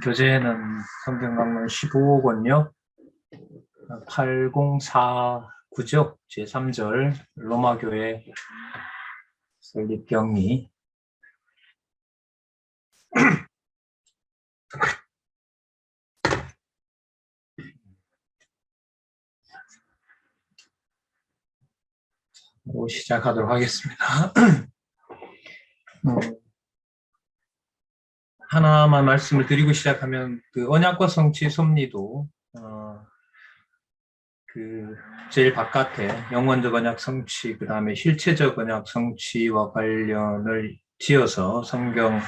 교재는 성경강론 15권요. 8049죠. 제3절 로마교회 설립경리. 시작하도록 하겠습니다. 하나만 말씀을 드리고 시작하면 그 언약과 성취 섭리도 그 제일 바깥에 영원적 언약 성취, 그 다음에 실체적 언약 성취와 관련을 지어서 성경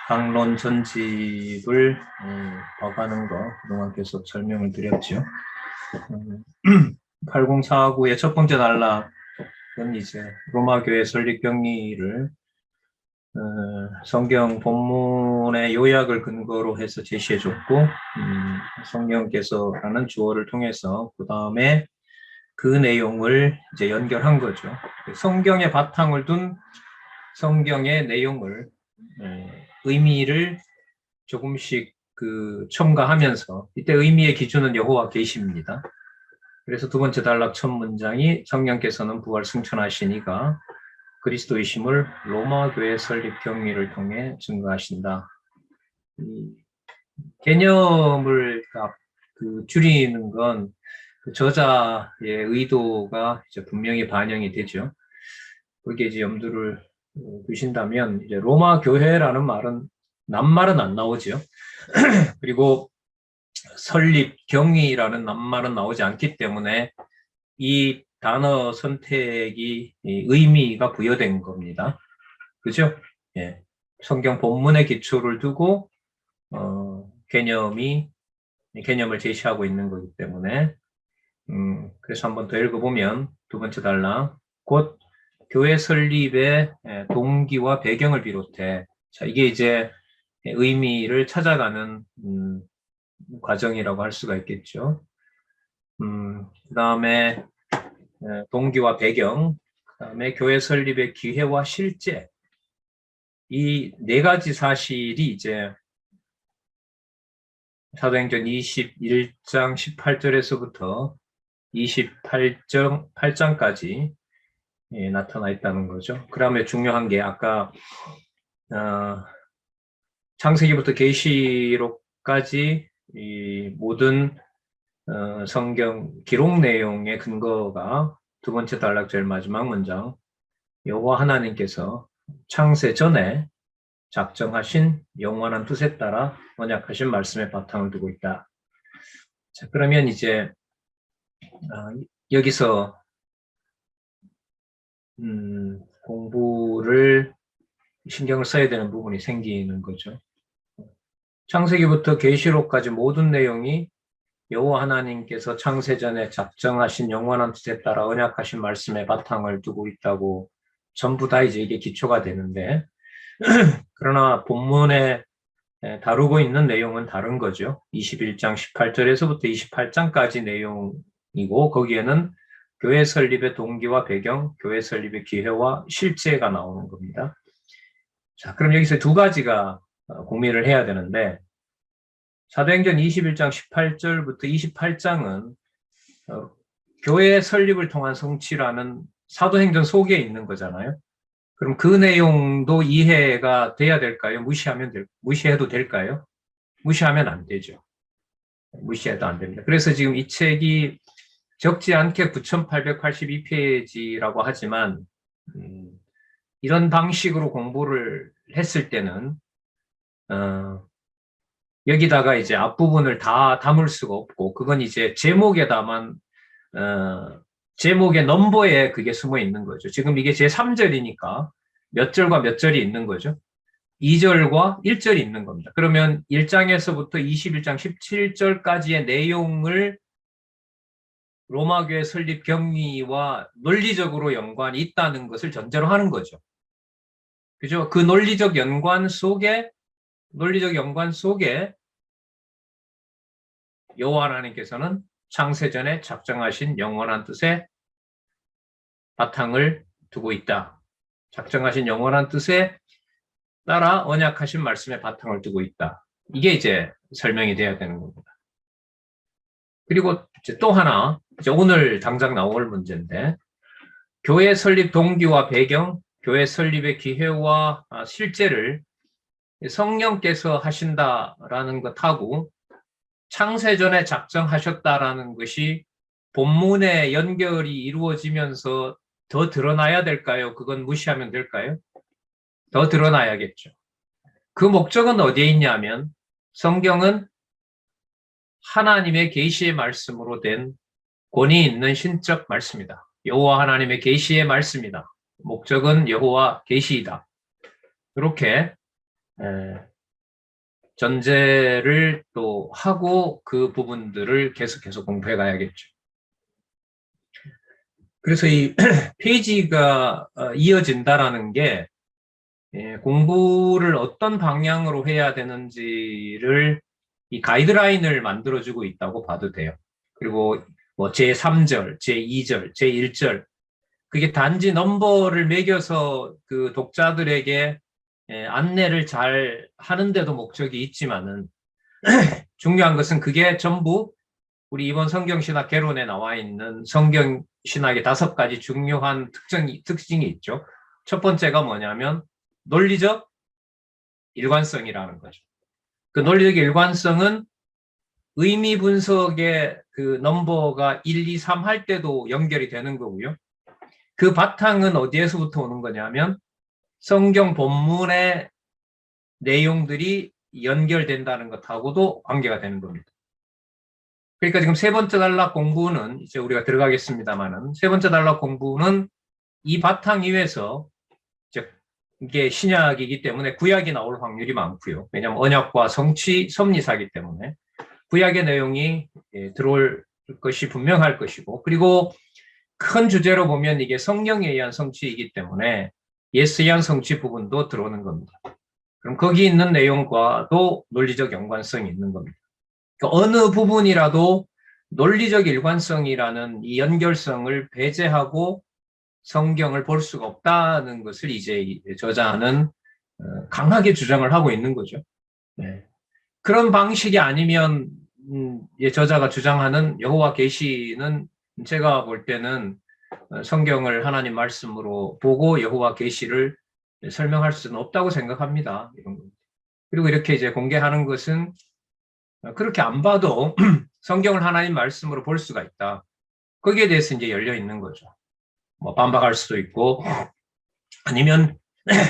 강론 전집을 봐가는 거 그동안 계속 설명을 드렸죠. 8049의 첫 번째 단락은 이제 로마교회 설립 경리를 성경 본문의 요약을 근거로 해서 제시해줬고, 성령께서라는 주어를 통해서 그 다음에 그 내용을 이제 연결한 거죠. 성경의 바탕을 둔 성경의 내용을 의미를 조금씩 첨가하면서, 이때 의미의 기준은 여호와 계시입니다. 그래서 두 번째 단락 첫 문장이 성령께서는 부활 승천하시니가 그리스도이심을 로마교회 설립 경리를 통해 증거하신다. 이 개념을 줄이는 건 그 저자의 의도가 이제 분명히 반영이 되죠. 거기에 이제 염두를 두신다면 이제 로마 교회라는 말은 낱말은 안 나오죠. 그리고 설립 경위라는 낱말은 나오지 않기 때문에 이 단어 선택이 의미가 부여된 겁니다. 그죠? 예. 성경 본문의 기초를 두고 개념을 제시하고 있는 거기 때문에 그래서 한번 더 읽어보면 두 번째 단락 곧 교회 설립의 동기와 배경을 비롯해 자 이게 이제 의미를 찾아가는 과정이라고 할 수가 있겠죠. 그 다음에 동기와 배경, 그 다음에 교회 설립의 기회와 실제 이 네 가지 사실이 이제 사도행전 21장 18절에서부터 28장까지 나타나 있다는 거죠. 그 다음에 중요한 게 아까 창세기부터 계시록까지 이 모든 성경 기록 내용의 근거가 두 번째 단락 제일 마지막 문장 여호와 하나님께서 창세 전에 작정하신 영원한 뜻에 따라 언약하신 말씀에 바탕을 두고 있다. 자, 그러면 이제 여기서 공부를 신경을 써야 되는 부분이 생기는 거죠. 창세기부터 계시록까지 모든 내용이 여호와 하나님께서 창세전에 작정하신 영원한 뜻에 따라 언약하신 말씀에 바탕을 두고 있다고 전부 다 이제 이게 기초가 되는데 그러나 본문에 다루고 있는 내용은 다른 거죠. 21장 18절에서부터 28장까지 내용이고 거기에는 교회 설립의 동기와 배경, 교회 설립의 기회와 실제가 나오는 겁니다. 자, 그럼 여기서 두 가지가 고민을 해야 되는데 사도행전 21장 18절부터 28장은 교회 설립을 통한 성취라는 사도행전 속에 있는 거잖아요. 그럼 그 내용도 이해가 돼야 될까요? 무시해도 될까요? 무시하면 안 되죠. 무시해도 안 됩니다. 그래서 지금 이 책이 적지 않게 9882페이지라고 하지만 이런 방식으로 공부를 했을 때는 여기다가 이제 앞부분을 다 담을 수가 없고 그건 이제 제목에다만 제목의 넘버에 그게 숨어 있는 거죠. 지금 이게 제3절이니까 몇 절과 몇 절이 있는 거죠. 2절과 1절이 있는 겁니다. 그러면 1장에서부터 21장 17절까지의 내용을 로마교회 설립 경위와 논리적으로 연관이 있다는 것을 전제로 하는 거죠. 그죠? 그 논리적 연관 속에 여호와 하나님께서는 창세전에 작정하신 영원한 뜻에 바탕을 두고 있다. 작정하신 영원한 뜻에 따라 언약하신 말씀에 바탕을 두고 있다. 이게 이제 설명이 돼야 되는 겁니다. 그리고 이제 또 하나, 이제 오늘 당장 나올 문제인데, 교회 설립 동기와 배경, 교회 설립의 기회와 실제를 성령께서 하신다라는 것하고 창세전에 작정하셨다라는 것이 본문에 연결이 이루어지면서 더 드러나야 될까요? 그건 무시하면 될까요? 더 드러나야겠죠. 그 목적은 어디에 있냐면 성경은 하나님의 계시의 말씀으로 된 권위 있는 신적 말씀이다. 여호와 하나님의 계시의 말씀이다. 목적은 여호와 계시이다. 이렇게 전제를 또 하고 그 부분들을 계속해서 공부해 가야겠죠. 그래서 이 페이지가 이어진다라는 게 공부를 어떤 방향으로 해야 되는지를 이 가이드라인을 만들어주고 있다고 봐도 돼요. 그리고 뭐 제3절, 제2절, 제1절 그게 단지 넘버를 매겨서 그 독자들에게 안내를 잘 하는데도 목적이 있지만은 중요한 것은 그게 전부 우리 이번 성경신학 개론에 나와 있는 성경신학의 5가지 중요한 특징이 있죠. 첫 번째가 뭐냐면 논리적 일관성이라는 거죠. 그 논리적 일관성은 의미 분석의 그 넘버가 1, 2, 3 할 때도 연결이 되는 거고요. 그 바탕은 어디에서부터 오는 거냐면 성경 본문의 내용들이 연결된다는 것하고도 관계가 되는 겁니다. 그러니까 지금 세 번째 단락 공부는 이제 우리가 들어가겠습니다만은 세 번째 단락 공부는 이 바탕 위에서 이게 신약이기 때문에 구약이 나올 확률이 많고요. 왜냐하면 언약과 성취, 섭리사이기 때문에 구약의 내용이 들어올 것이 분명할 것이고 그리고 큰 주제로 보면 이게 성령에 의한 성취이기 때문에 예수에 의한 성취 부분도 들어오는 겁니다. 그럼 거기 있는 내용과도 논리적 연관성이 있는 겁니다. 그러니까 어느 부분이라도 논리적 일관성이라는 이 연결성을 배제하고 성경을 볼 수가 없다는 것을 이제 저자는 강하게 주장을 하고 있는 거죠. 네. 그런 방식이 아니면 저자가 주장하는 여호와 계시는 제가 볼 때는 성경을 하나님 말씀으로 보고 여호와 계시를 설명할 수는 없다고 생각합니다. 그리고 이렇게 이제 공개하는 것은 그렇게 안 봐도 성경을 하나님 말씀으로 볼 수가 있다. 거기에 대해서 이제 열려 있는 거죠. 뭐 반박할 수도 있고 아니면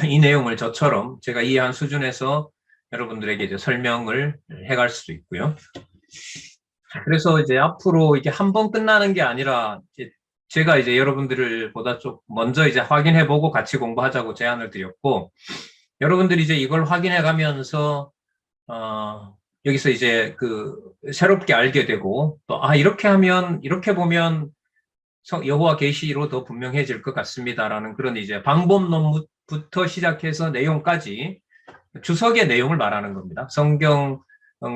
이 내용을 저처럼 제가 이해한 수준에서 여러분들에게 이제 설명을 해갈 수도 있고요. 그래서 이제 앞으로 이게 한 번 끝나는 게 아니라 제가 이제 여러분들을 보다 좀 먼저 이제 확인해보고 같이 공부하자고 제안을 드렸고 여러분들이 이제 이걸 확인해 가면서 여기서 이제 그 새롭게 알게 되고 또 이렇게 하면 이렇게 보면 여호와 계시로 더 분명해질 것 같습니다라는 그런 이제 방법론부터 시작해서 내용까지 주석의 내용을 말하는 겁니다. 성경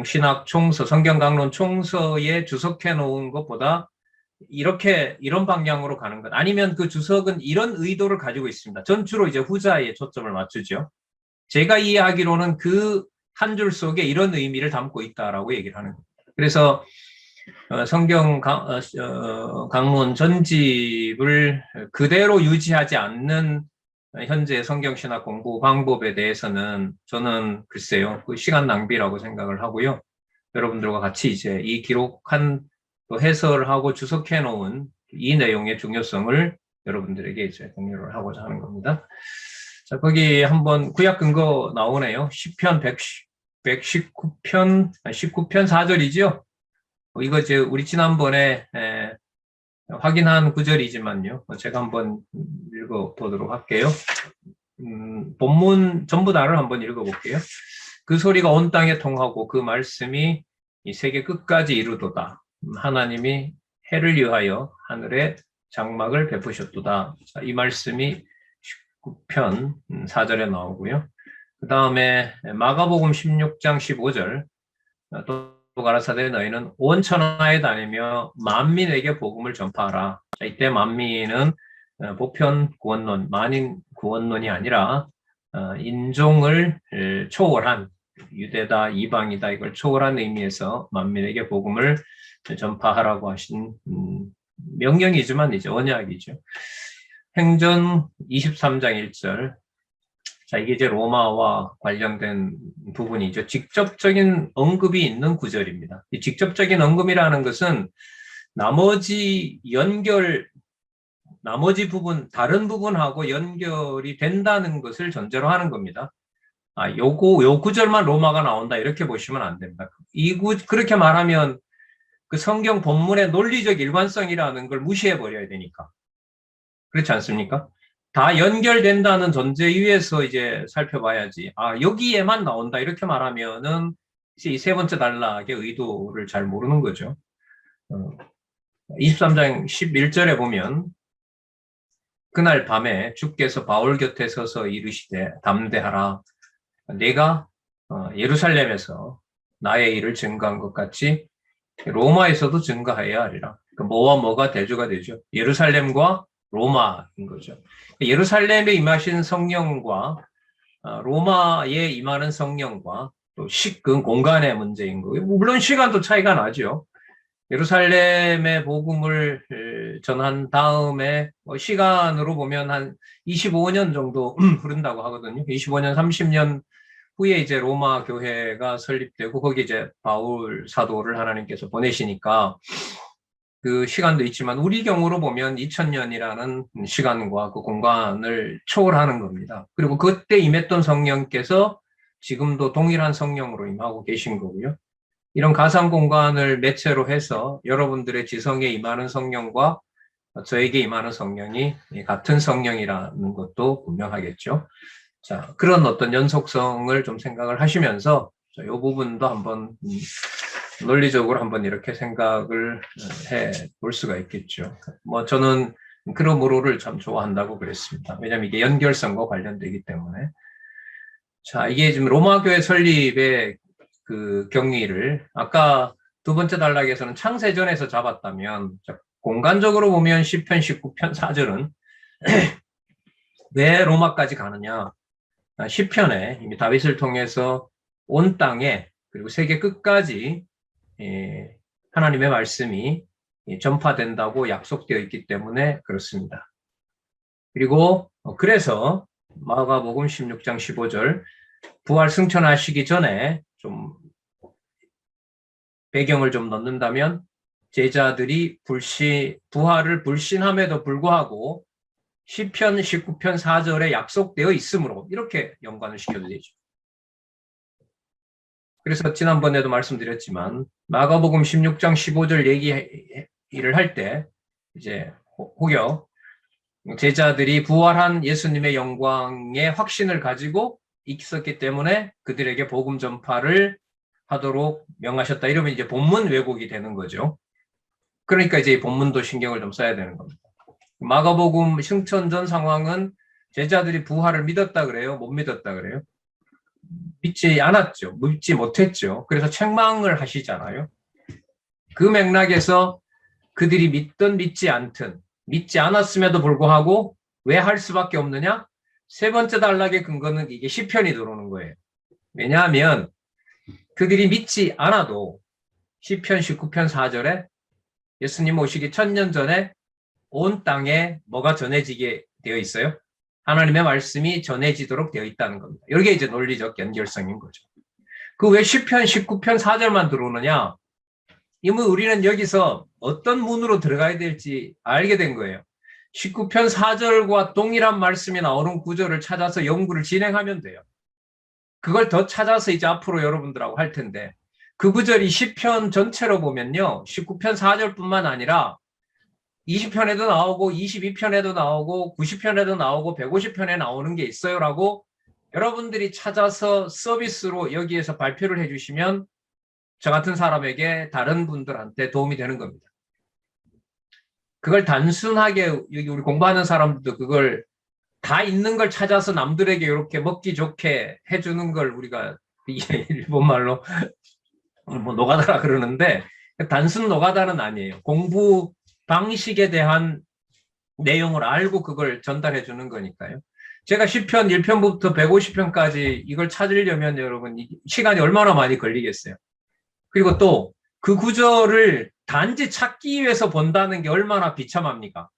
신학 총서, 성경 강론 총서에 주석해 놓은 것보다 이런 방향으로 가는 것 아니면 그 주석은 이런 의도를 가지고 있습니다. 전 주로 이제 후자에 초점을 맞추죠. 제가 이해하기로는 그 한 줄 속에 이런 의미를 담고 있다라고 얘기를 하는 겁니다. 그래서 성경 강론 전집을 그대로 유지하지 않는 현재 성경신학 공부 방법에 대해서는 저는 글쎄요, 그 시간 낭비라고 생각을 하고요. 여러분들과 같이 이제 이 기록한 또 해설을 하고 주석해 놓은 이 내용의 중요성을 여러분들에게 이제 공유를 하고자 하는 겁니다. 자, 거기 한번 구약 근거 나오네요. 시편 119편 4절이죠. 이거 이제 우리 지난번에 확인한 구절이지만요. 제가 한번 읽어보도록 할게요. 본문 전부 다를 한번 읽어볼게요. 그 소리가 온 땅에 통하고 그 말씀이 이 세계 끝까지 이루도다. 하나님이 해를 위하여 하늘에 장막을 베푸셨도다. 자, 이 말씀이 19편 4절에 나오고요. 그 다음에 마가복음 16장 15절 또 가라사대 너희는 온 천하에 다니며 만민에게 복음을 전파하라. 자, 이때 만민은 보편 구원론, 만인 구원론이 아니라 인종을 초월한 유대다, 이방이다 이걸 초월한 의미에서 만민에게 복음을 전파하라고 하신 명령이지만 이제 언약이죠. 행전 23장 1절. 자, 이게 이제 로마와 관련된 부분이죠. 직접적인 언급이 있는 구절입니다. 이 직접적인 언급이라는 것은 나머지 부분, 다른 부분하고 연결이 된다는 것을 전제로 하는 겁니다. 요 구절만 로마가 나온다 이렇게 보시면 안 됩니다. 그렇게 말하면 그 성경 본문의 논리적 일관성이라는 걸 무시해 버려야 되니까. 그렇지 않습니까? 다 연결된다는 전제 위에서 이제 살펴봐야지. 여기에만 나온다 이렇게 말하면은 이제 이 세 번째 단락의 의도를 잘 모르는 거죠. 23장 11절에 보면 그날 밤에 주께서 바울 곁에 서서 이르시되 담대하라. 내가 예루살렘에서 나의 일을 증거한 것 같이 로마에서도 증거해야 하리라. 뭐와 뭐가 대조가 되죠? 예루살렘과 로마인 거죠. 예루살렘에 임하신 성령과 로마에 임하는 성령과 또 공간의 문제인 거예요. 물론 시간도 차이가 나죠. 예루살렘의 복음을 전한 다음에 시간으로 보면 한 25년 정도 흐른다고 하거든요. 25년, 30년 후에 이제 로마 교회가 설립되고 거기 이제 바울 사도를 하나님께서 보내시니까 그 시간도 있지만 우리 경우로 보면 2000년이라는 시간과 그 공간을 초월하는 겁니다. 그리고 그때 임했던 성령께서 지금도 동일한 성령으로 임하고 계신 거고요. 이런 가상 공간을 매체로 해서 여러분들의 지성에 임하는 성령과 저에게 임하는 성령이 같은 성령이라는 것도 분명하겠죠. 자, 그런 어떤 연속성을 좀 생각을 하시면서 이 부분도 한번 논리적으로 한번 이렇게 생각을 해 볼 수가 있겠죠. 저는 그러므로를 참 좋아한다고 그랬습니다. 왜냐하면 이게 연결성과 관련되기 때문에. 자, 이게 지금 로마 교회 설립의 그 경위를 아까 두 번째 단락에서는 창세전에서 잡았다면 공간적으로 보면 시편 19편 4절은 왜 로마까지 가느냐? 시편에 이미 다윗을 통해서 온 땅에 그리고 세계 끝까지 하나님의 말씀이 전파된다고 약속되어 있기 때문에 그렇습니다. 그리고 그래서 마가복음 16장 15절 부활 승천하시기 전에 좀 배경을 좀 넣는다면 제자들이 부활을 불신함에도 불구하고 시편 19편 4절에 약속되어 있으므로 이렇게 연관을 시켜도 되죠. 그래서 지난번에도 말씀드렸지만 마가복음 16장 15절 얘기를 할 때 이제 혹여 제자들이 부활한 예수님의 영광의 확신을 가지고 있었기 때문에 그들에게 복음 전파를 하도록 명하셨다. 이러면 이제 본문 왜곡이 되는 거죠. 그러니까 이제 본문도 신경을 좀 써야 되는 겁니다. 마가복음 승천전 상황은 제자들이 부활을 믿었다 그래요? 못 믿었다 그래요? 믿지 않았죠. 믿지 못했죠. 그래서 책망을 하시잖아요. 그 맥락에서 그들이 믿든 믿지 않든 믿지 않았음에도 불구하고 왜 할 수밖에 없느냐? 세 번째 단락의 근거는 이게 시편이 들어오는 거예요. 왜냐하면 그들이 믿지 않아도 시편 19편 4절에 예수님 오시기 1000년 전에 온 땅에 뭐가 전해지게 되어 있어요? 하나님의 말씀이 전해지도록 되어 있다는 겁니다. 이게 이제 논리적 연결성인 거죠. 그 왜 시편 19편 4절만 들어오느냐? 이미 우리는 여기서 어떤 문으로 들어가야 될지 알게 된 거예요. 19편 4절과 동일한 말씀이 나오는 구절을 찾아서 연구를 진행하면 돼요. 그걸 더 찾아서 이제 앞으로 여러분들하고 할 텐데 그 구절이 시편 전체로 보면요. 19편 4절뿐만 아니라 20편에도 나오고 22편에도 나오고 90편에도 나오고 150편에 나오는 게 있어요라고 여러분들이 찾아서 서비스로 여기에서 발표를 해주시면 저 같은 사람에게 다른 분들한테 도움이 되는 겁니다. 그걸 단순하게 여기 우리 공부하는 사람들도 그걸 다 있는 걸 찾아서 남들에게 이렇게 먹기 좋게 해주는 걸 우리가 이게 일본말로 뭐 노가다라 그러는데 단순 노가다는 아니에요. 공부 방식에 대한 내용을 알고 그걸 전달해 주는 거니까요. 제가 10편 1편부터 150편까지 이걸 찾으려면 여러분 시간이 얼마나 많이 걸리겠어요. 그리고 또 그 구절을 단지 찾기 위해서 본다는 게 얼마나 비참합니까?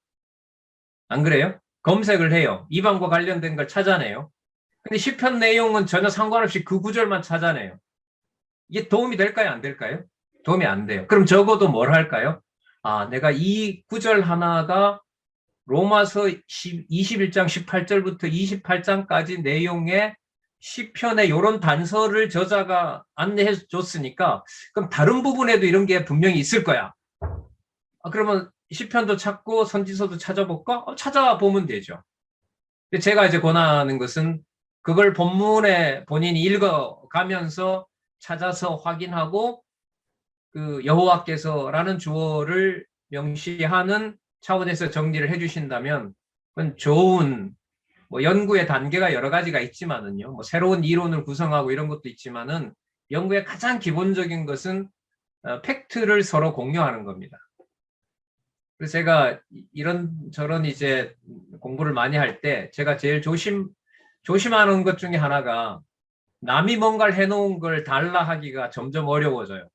안 그래요? 검색을 해요. 이방과 관련된 걸 찾아내요. 근데 10편 내용은 전혀 상관없이 그 구절만 찾아내요. 이게 도움이 될까요? 안 될까요? 도움이 안 돼요. 그럼 적어도 뭘 할까요? 아, 내가 이 구절 하나가 로마서 21장 18절부터 28장까지 내용의 시편의 이런 단서를 저자가 안내해 줬으니까 그럼 다른 부분에도 이런 게 분명히 있을 거야. 그러면 시편도 찾고 선지서도 찾아볼까? 찾아보면 되죠. 제가 이제 권하는 것은 그걸 본문에 본인이 읽어가면서 찾아서 확인하고 그 여호와께서라는 주어를 명시하는 차원에서 정리를 해주신다면 그건 좋은 뭐 연구의 단계가 여러 가지가 있지만은요. 뭐 새로운 이론을 구성하고 이런 것도 있지만은 연구의 가장 기본적인 것은 팩트를 서로 공유하는 겁니다. 그래서 제가 이런저런 이제 공부를 많이 할 때 제가 제일 조심하는 것 중에 하나가 남이 뭔가를 해놓은 걸 달라 하기가 점점 어려워져요.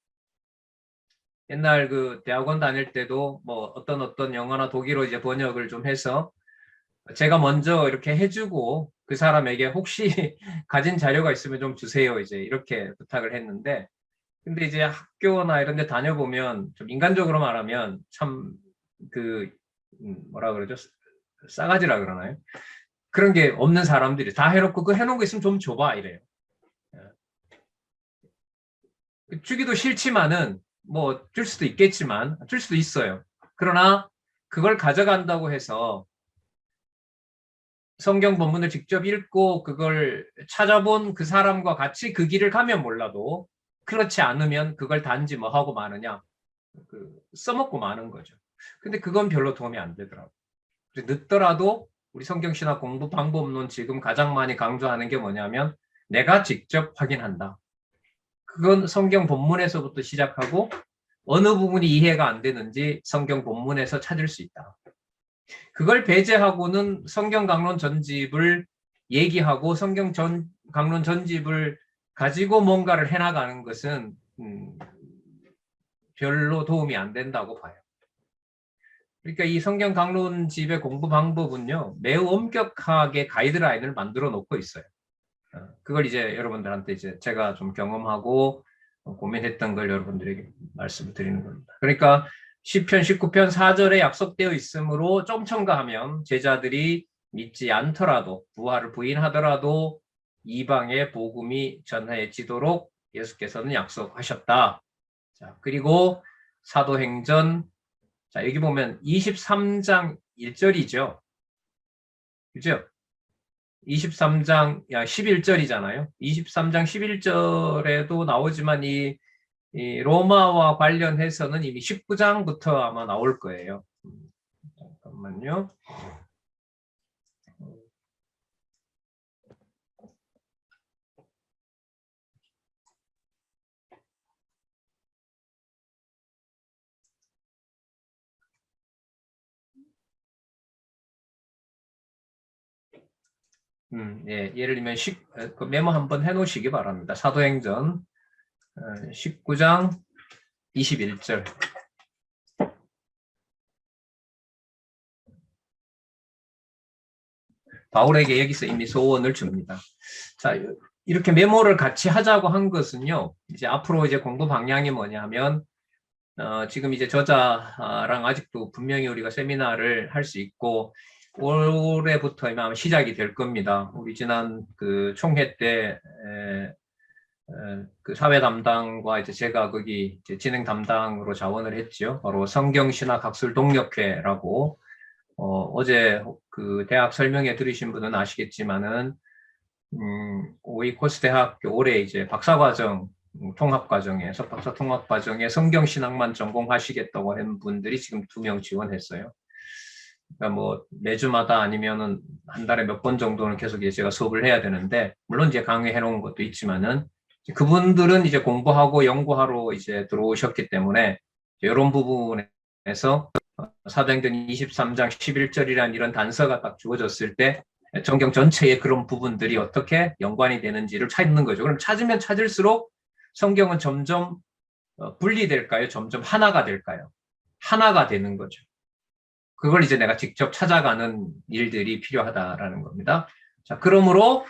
옛날 그 대학원 다닐 때도 뭐 어떤 영어나 독일어 이제 번역을 좀 해서 제가 먼저 이렇게 해주고 그 사람에게 혹시 가진 자료가 있으면 좀 주세요. 이제 이렇게 부탁을 했는데 근데 이제 학교나 이런 데 다녀보면 좀 인간적으로 말하면 참 그 뭐라 그러죠? 싸가지라 그러나요? 그런 게 없는 사람들이 다 해놓고 그 해놓은 거 있으면 좀 줘봐 이래요. 주기도 싫지만은 뭐 줄 수도 있겠지만 줄 수도 있어요. 그러나 그걸 가져간다고 해서 성경 본문을 직접 읽고 그걸 찾아본 그 사람과 같이 그 길을 가면 몰라도 그렇지 않으면 그걸 단지 뭐 하고 마느냐 써먹고 마는 거죠. 근데 그건 별로 도움이 안 되더라고요. 늦더라도 우리 성경신학 공부 방법론 지금 가장 많이 강조하는 게 뭐냐면 내가 직접 확인한다. 그건 성경 본문에서부터 시작하고 어느 부분이 이해가 안 되는지 성경 본문에서 찾을 수 있다. 그걸 배제하고는 성경 강론 전집을 얘기하고 성경 강론 전집을 가지고 뭔가를 해나가는 것은 별로 도움이 안 된다고 봐요. 그러니까 이 성경 강론집의 공부 방법은요, 매우 엄격하게 가이드라인을 만들어 놓고 있어요. 그걸 이제 여러분들한테 이제 제가 좀 경험하고 고민했던 걸 여러분들에게 말씀드리는 겁니다. 그러니까 10편, 19편 4절에 약속되어 있으므로 좀 첨가하면 제자들이 믿지 않더라도 부활을 부인하더라도 이방의 복음이 전해지도록 예수께서는 약속하셨다. 자, 그리고 사도행전 자, 여기 보면 23장 1절이죠. 그죠? 23장 11절이잖아요. 23장 11절에도 나오지만 이 로마와 관련해서는 이미 19장부터 아마 나올 거예요. 잠깐만요. 예, 예를 들면 그 메모 한번 해놓으시기 바랍니다. 사도행전 19장 21절. 바울에게 여기서 이미 소원을 줍니다. 자, 이렇게 메모를 같이 하자고 한 것은요, 이제 앞으로 이제 공부 방향이 뭐냐면, 지금 이제 저자랑 아직도 분명히 우리가 세미나를 할 수 있고, 올해부터 아마 시작이 될 겁니다. 우리 지난 그 총회 때, 그 사회 담당과 이제 제가 거기 이제 진행 담당으로 자원을 했죠. 바로 성경신학 학술 동력회라고, 어제 그 대학 설명회 들으신 분은 아시겠지만은, 오이코스대학교 올해 이제 박사과정 통합과정에서 박사 통합과정에 성경신학만 전공하시겠다고 하는 분들이 지금 2명 지원했어요. 그러니까 뭐 매주마다 아니면은 한 달에 몇 번 정도는 계속 제가 수업을 해야 되는데 물론 이제 강의해 놓은 것도 있지만은 그분들은 이제 공부하고 연구하러 이제 들어오셨기 때문에 이런 부분에서 사도행전 23장 11절이라는 이런 단서가 딱 주어졌을 때 성경 전체의 그런 부분들이 어떻게 연관이 되는지를 찾는 거죠. 그럼 찾으면 찾을수록 성경은 점점 분리될까요? 점점 하나가 될까요? 하나가 되는 거죠. 그걸 이제 내가 직접 찾아가는 일들이 필요하다라는 겁니다. 자, 그러므로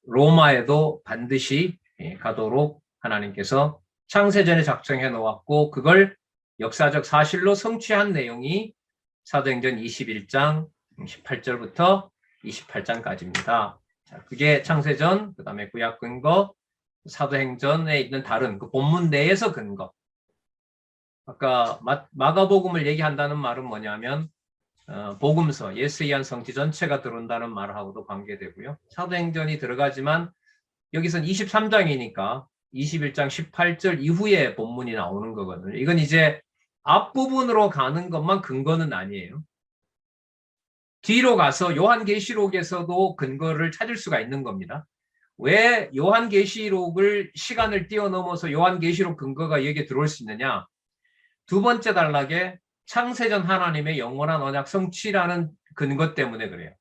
로마에도 반드시 가도록 하나님께서 창세전에 작정해 놓았고 그걸 역사적 사실로 성취한 내용이 사도행전 21장 18절부터 28장까지입니다. 자, 그게 창세전, 그 다음에 구약 근거, 사도행전에 있는 다른 그 본문 내에서 근거. 아까 마가복음을 얘기한다는 말은 뭐냐면 복음서, 예수에 의한 성취 전체가 들어온다는 말하고도 관계되고요. 사도행전이 들어가지만 여기선 23장이니까 21장 18절 이후에 본문이 나오는 거거든요. 이건 이제 앞부분으로 가는 것만 근거는 아니에요. 뒤로 가서 요한계시록에서도 근거를 찾을 수가 있는 겁니다. 왜 요한계시록을 시간을 뛰어넘어서 요한계시록 근거가 여기에 들어올 수 있느냐? 두 번째 단락에 창세전 하나님의 영원한 언약 성취라는 근거 때문에 그래요.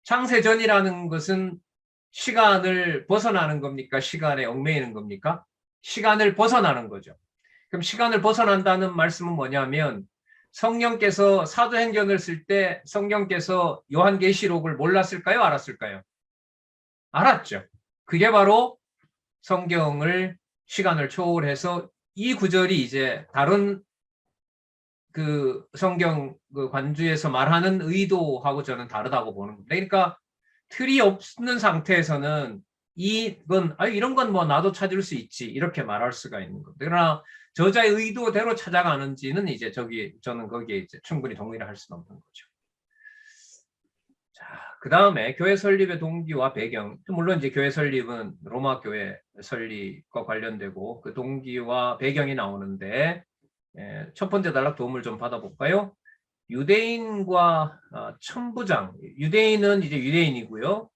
창세전이라는 것은 시간을 벗어나는 겁니까? 시간에 얽매이는 겁니까? 시간을 벗어나는 거죠. 그럼 시간을 벗어난다는 말씀은 뭐냐면 성령께서 사도행전을 쓸 때 성령께서 요한계시록을 몰랐을까요? 알았을까요? 알았죠. 그게 바로 성경을 시간을 초월해서 이 구절이 이제 다른 그 성경 그 관주에서 말하는 의도하고 저는 다르다고 보는 겁니다. 그러니까 틀이 없는 상태에서는 이런 건 뭐 나도 찾을 수 있지 이렇게 말할 수가 있는 겁니다. 그러나 저자의 의도대로 찾아가는지는 이제 저는 거기에 이제 충분히 동의를 할 수는 없는 거죠. 자, 그 다음에 교회 설립의 동기와 배경. 물론 이제 교회 설립은 로마 교회 설립과 관련되고 그 동기와 배경이 나오는데 첫 번째 단락 도움을 좀 받아볼까요? 유대인과 천부장. 유대인은 이제 유대인이고요.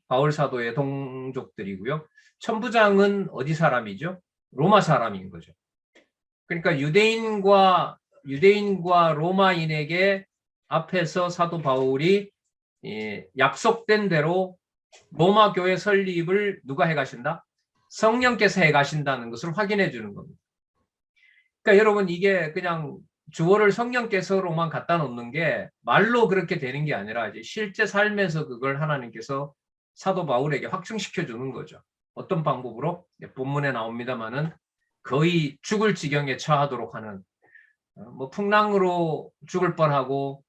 바울 사도의 동족들이고요. 천부장은 어디 사람이죠? 로마 사람인 거죠. 그러니까 유대인과 로마인에게 앞에서 사도 바울이 약속된 대로 로마 교회 설립을 누가 해가신다? 성령께서 해가신다는 것을 확인해 주는 겁니다. 그러니까 여러분 이게 그냥 주어를 성령께서로만 갖다 놓는 게 말로 그렇게 되는 게 아니라 이제 실제 삶에서 그걸 하나님께서 사도 바울에게 확증시켜 주는 거죠. 어떤 방법으로? 본문에 나옵니다만은 거의 죽을 지경에 처하도록 하는 뭐 풍랑으로 죽을 뻔하고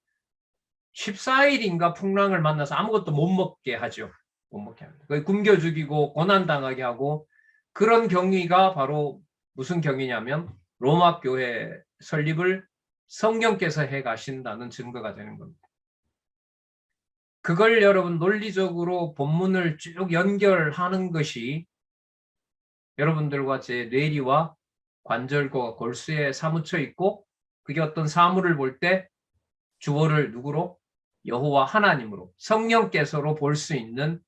14일인가 풍랑을 만나서 아무것도 못 먹게 하죠. 못 먹게 합니다. 거의 굶겨 죽이고 고난당하게 하고 그런 경위가 바로 무슨 경위냐면 로마 교회 설립을 성령께서 해 가신다는 증거가 되는 겁니다. 그걸 여러분 논리적으로 본문을 쭉 연결하는 것이 여러분들과 제 뇌리와 관절과 골수에 사무쳐 있고 그게 어떤 사물을 볼 때 주어를 누구로? 여호와 하나님으로 성령께서로 볼 수 있는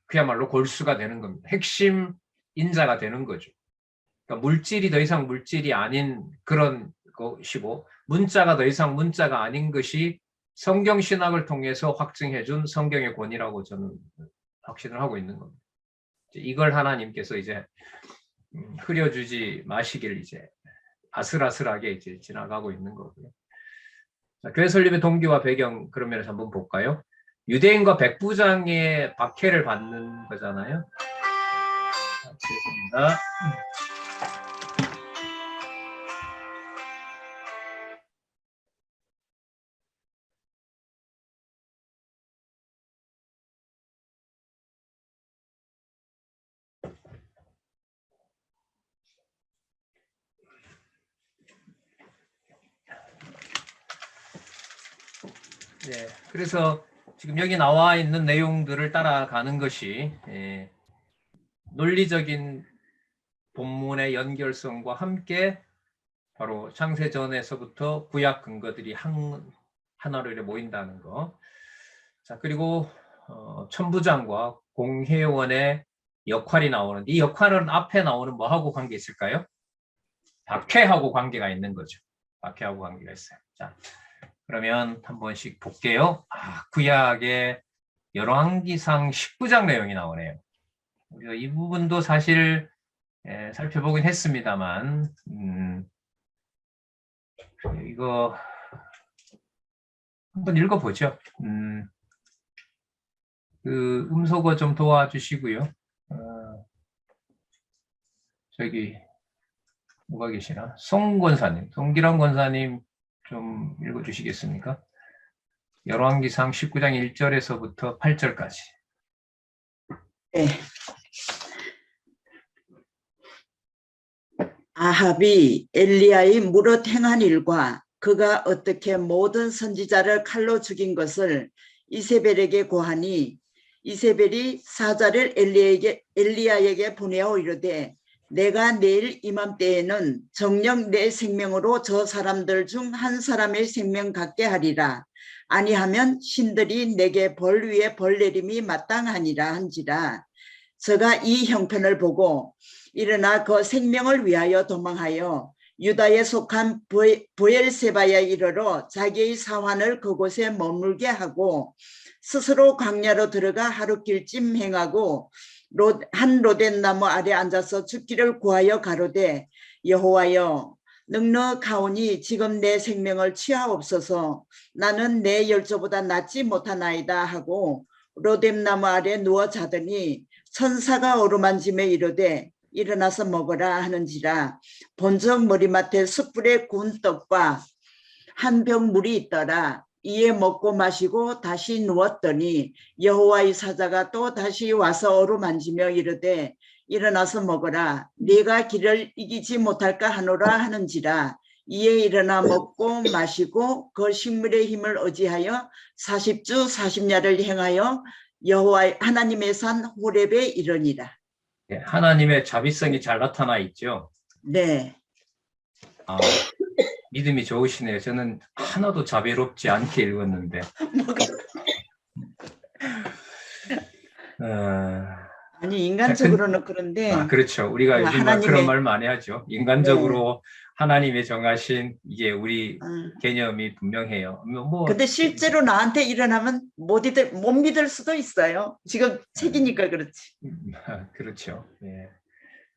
그야말로 골수가 되는 겁니다. 핵심 인자가 되는 거죠. 그러니까 물질이 더 이상 물질이 아닌 그런 것이고 문자가 더 이상 문자가 아닌 것이 성경 신학을 통해서 확증해 준 성경의 권위라고 저는 확신을 하고 있는 겁니다. 이걸 하나님께서 이제 흐려주지 마시길 이제 아슬아슬하게 이제 지나가고 있는 거고요. 자, 교회 설립의 동기와 배경 그런 면에서 한번 볼까요? 유대인과 백부장의 박해를 받는 거잖아요. 죄송합니다. 네, 그래서 지금 여기 나와 있는 내용들을 따라가는 것이 논리적인 본문의 연결성과 함께 바로 창세전에서부터 구약 근거들이 하나로 모인다는 거. 자, 그리고 천부장과 공회원의 역할이 나오는데 이 역할은 앞에 나오는 뭐하고 관계 있을까요? 박해하고 관계가 있는 거죠. 박해하고 관계가 있어요. 자, 그러면 한 번씩 볼게요. 구약의 열왕기상 19장 내용이 나오네요. 우리가 이 부분도 사실 살펴보긴 했습니다만 이거 한번 읽어보죠. 그 음소거 좀 도와주시고요. 저기 누가 계시나? 송 권사님, 송기란 권사님 좀 읽어주시겠습니까? 열왕기상 19장 1절에서부터 8절까지. 네. 아합이 엘리야의 무릇 행한 일과 그가 어떻게 모든 선지자를 칼로 죽인 것을 이세벨에게 고하니 이세벨이 사자를 엘리야에게 보내어 이르되 내가 내일 이맘때에는 정녕 내 생명으로 저 사람들 중 한 사람의 생명 갖게 하리라. 아니하면 신들이 내게 벌 위에 벌 내림이 마땅하니라 한지라. 저가 이 형편을 보고 일어나 그 생명을 위하여 도망하여 유다에 속한 브엘세바에 이르러 자기의 사환을 그곳에 머물게 하고 스스로 광야로 들어가 하루길쯤 행하고 한 로덴 나무 아래 앉아서 죽기를 구하여 가로되 여호와여 넉넉하오니 지금 내 생명을 취하옵소서. 나는 내 열조보다 낫지 못하나이다 하고 로뎀 나무 아래 누워 자더니 천사가 어루만짐에 이르되 일어나서 먹어라 하는지라. 본적 머리맡에 숯불에 구운 떡과 한 병 물이 있더라. 이에 먹고 마시고 다시 누웠더니 여호와의 사자가 또 다시 와서 어루만지며 이르되 일어나서 먹어라. 네가 길을 이기지 못할까 하노라 하는지라. 이에 일어나 먹고 마시고 그 식물의 힘을 의지하여 40주 40야를 행하여 여호와 하나님의 산 호렙에 이르니라. 하나님의 자비성이 잘 나타나 있죠. 네. 믿음이 좋으시네요. 저는 하나도 자비롭지 않게 읽었는데. 아니 인간적으로는 그런데. 그렇죠. 우리가 요즘 그런 말 많이 하죠. 인간적으로 네. 하나님의 정하신 이게 우리 개념이 분명해요. 근데 실제로 나한테 일어나면 못 믿을 수도 있어요. 지금 책이니까 그렇지. 그렇죠. 예.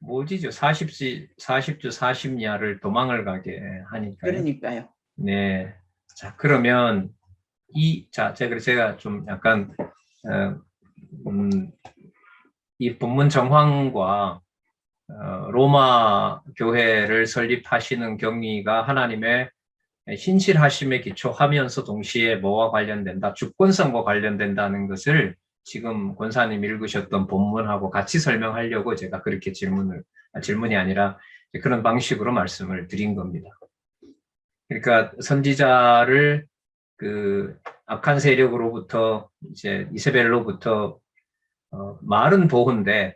뭐지죠? 40주 40야를 도망을 가게 하니까요. 그러니까요. 네. 자, 그러면 제가 좀 약간 이 본문 정황과 로마 교회를 설립하시는 경위가 하나님의 신실하심에 기초하면서 동시에 뭐와 관련된다? 주권성과 관련된다는 것을 지금 권사님 읽으셨던 본문하고 같이 설명하려고 제가 그렇게 질문이 아니라 그런 방식으로 말씀을 드린 겁니다. 그러니까 선지자를 그 악한 세력으로부터 이제 이세벨로부터 말은 보호인데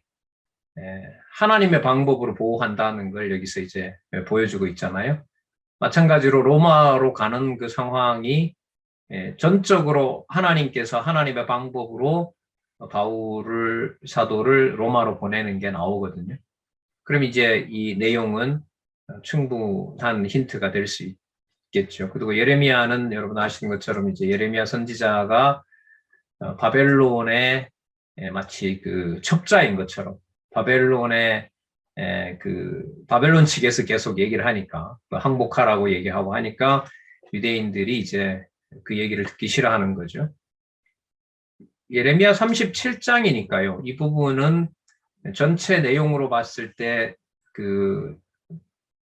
하나님의 방법으로 보호한다는 걸 여기서 이제 보여주고 있잖아요. 마찬가지로 로마로 가는 그 상황이 전적으로 하나님께서 하나님의 방법으로 바울 사도를 로마로 보내는 게 나오거든요. 그럼 이제 이 내용은 충분한 힌트가 될 수 있겠죠. 그리고 예레미야는 여러분 아시는 것처럼 이제 예레미야 선지자가 바벨론의 마치 그 첩자인 것처럼 바벨론의 그 바벨론 측에서 계속 얘기를 하니까 항복하라고 얘기하고 하니까 유대인들이 이제 그 얘기를 듣기 싫어하는 거죠. 예레미야 37장이니까요. 이 부분은 전체 내용으로 봤을 때 그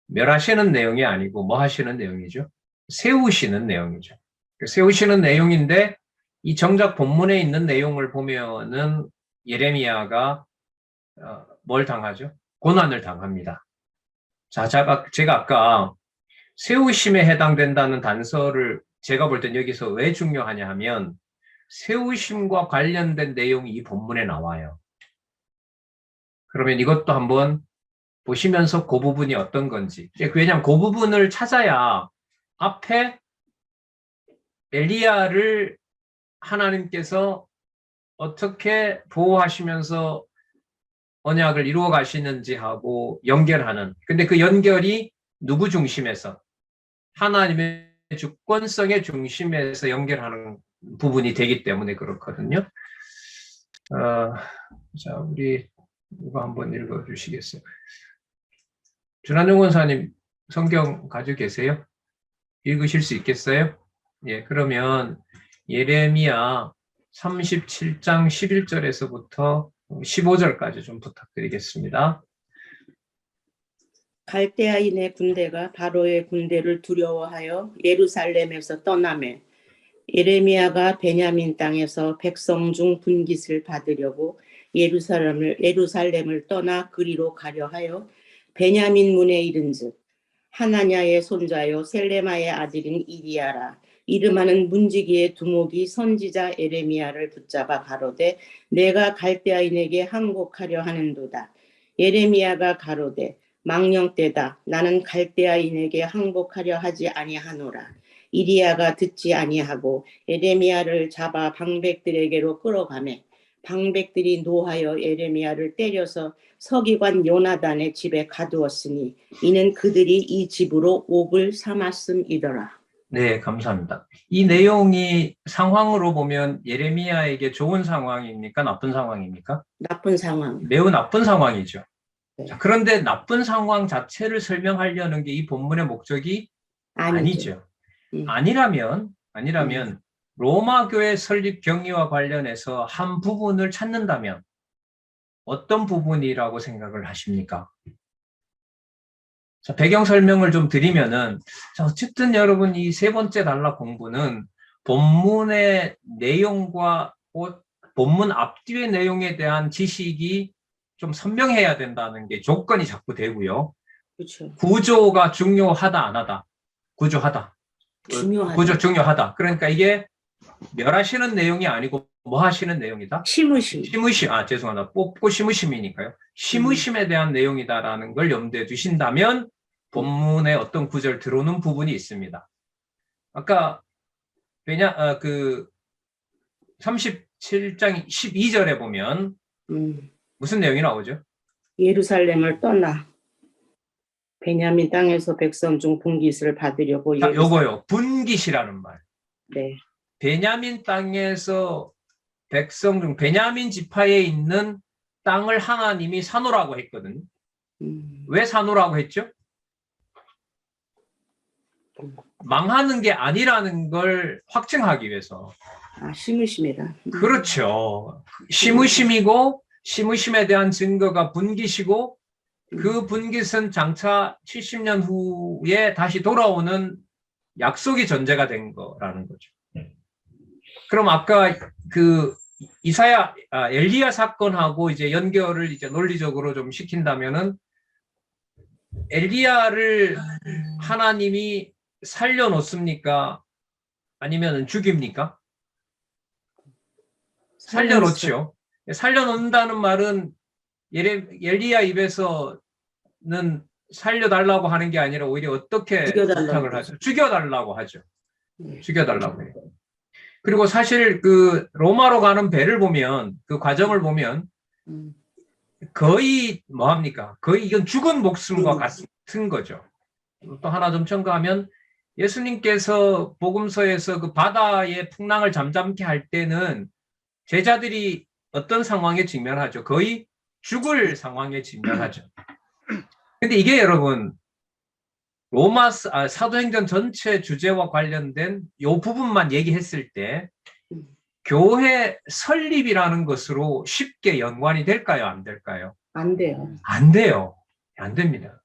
멸하시는 내용이 아니고 뭐 하시는 내용이죠? 세우시는 내용이죠. 세우시는 내용인데 이 정작 본문에 있는 내용을 보면은 예레미야가 뭘 당하죠? 고난을 당합니다. 자, 제가 아까 세우심에 해당된다는 단서를 제가 볼 땐 여기서 왜 중요하냐 하면 세우심과 관련된 내용이 이 본문에 나와요. 그러면 이것도 한번 보시면서 그 부분이 어떤 건지. 왜냐하면 그 부분을 찾아야 앞에 엘리야를 하나님께서 어떻게 보호하시면서 언약을 이루어 가시는지 하고 연결하는. 근데 그 연결이 누구 중심에서? 하나님의 주권성의 중심에서 연결하는 부분이 되기 때문에 그렇거든요. 자, 우리 누가 한번 읽어주시겠어요? 준한용 원사님 성경 가지고 계세요? 읽으실 수 있겠어요? 예, 그러면 예레미야 37장 11절에서부터 15절까지 좀 부탁드리겠습니다. 갈대아인의 군대가 바로의 군대를 두려워하여 예루살렘에서 떠나매 예레미야가 베냐민 땅에서 백성 중 분깃을 받으려고 예루살렘을 떠나 그리로 가려 하여 베냐민 문에 이른즉 하나냐의 손자요 셀레마의 아들인 이리야라 이름하는 문지기의 두목이 선지자 예레미야를 붙잡아 가로되 내가 갈대아인에게 항복하려 하는도다. 예레미야가 가로되 망령때다. 나는 갈대아인에게 항복하려 하지 아니하노라. 이리야가 듣지 아니하고 예레미야를 잡아 방백들에게로 끌어가매 방백들이 노하여 예레미야를 때려서 서기관 요나단의 집에 가두었으니 이는 그들이 이 집으로 옥을 삼았음이더라. 네, 감사합니다. 이 내용이 상황으로 보면 예레미야에게 좋은 상황입니까? 나쁜 상황입니까? 나쁜 상황. 매우 나쁜 상황이죠. 네. 자, 그런데 나쁜 상황 자체를 설명하려는 게 이 본문의 목적이 아니죠. 아니라면 로마 교회 설립 경위와 관련해서 한 부분을 찾는다면 어떤 부분이라고 생각을 하십니까? 자, 배경 설명을 좀 드리면은, 자, 어쨌든 여러분 이 세 번째 단락 공부는 본문의 내용과 본문 앞뒤의 내용에 대한 지식이 좀 선명해야 된다는 게 조건이 자꾸 되고요. 그렇죠. 구조가 중요하다, 안 하다? 구조하다. 중요하다. 구조 중요하다. 그러니까 이게 멸하시는 내용이 아니고 뭐 하시는 내용이다? 심으심. 죄송합니다. 뽑고 심으심이니까요. 심으심에 대한 내용이다라는 걸 염두에 두신다면 본문의 어떤 구절 들어오는 부분이 있습니다. 아까 37장 12절에 보면 무슨 내용이 나오죠? 예루살렘을 떠나 베냐민 땅에서 백성 중 분깃을 받으려고. 자, 요거요. 분깃이라는 말. 네. 베냐민 땅에서 백성 중 베냐민 지파에 있는 땅을 하나님이 사노라고 했거든요. 왜 사노라고 했죠? 망하는 게 아니라는 걸 확증하기 위해서. 심으심이라. 그렇죠. 심으심이고 심으심에 대한 증거가 분깃이고 그 분깃은 장차 70년 후에 다시 돌아오는 약속이 전제가 된 거라는 거죠. 그럼 아까 그 엘리야 사건하고 이제 연결을 이제 논리적으로 좀 시킨다면은 엘리야를 하나님이 살려놓습니까? 아니면 죽입니까? 살려놓죠. 살려놓는다는 말은 엘리야 입에서는 살려달라고 하는 게 아니라 오히려 어떻게 부탁을 하죠? 죽여달라고 하죠. 죽여달라고 해요. 그리고 사실 그 로마로 가는 배를 보면 그 과정을 보면 거의 뭐합니까? 거의 이건 죽은 목숨과 같은 거죠. 또 하나 좀 첨가하면 예수님께서 복음서에서 그 바다의 풍랑을 잠잠케 할 때는 제자들이 어떤 상황에 직면하죠? 거의 죽을 상황에 직면하죠. 근데 이게 여러분 사도행전 전체 주제와 관련된 이 부분만 얘기했을 때 교회 설립이라는 것으로 쉽게 연관이 될까요? 안 될까요? 안 돼요. 안 돼요. 안 됩니다.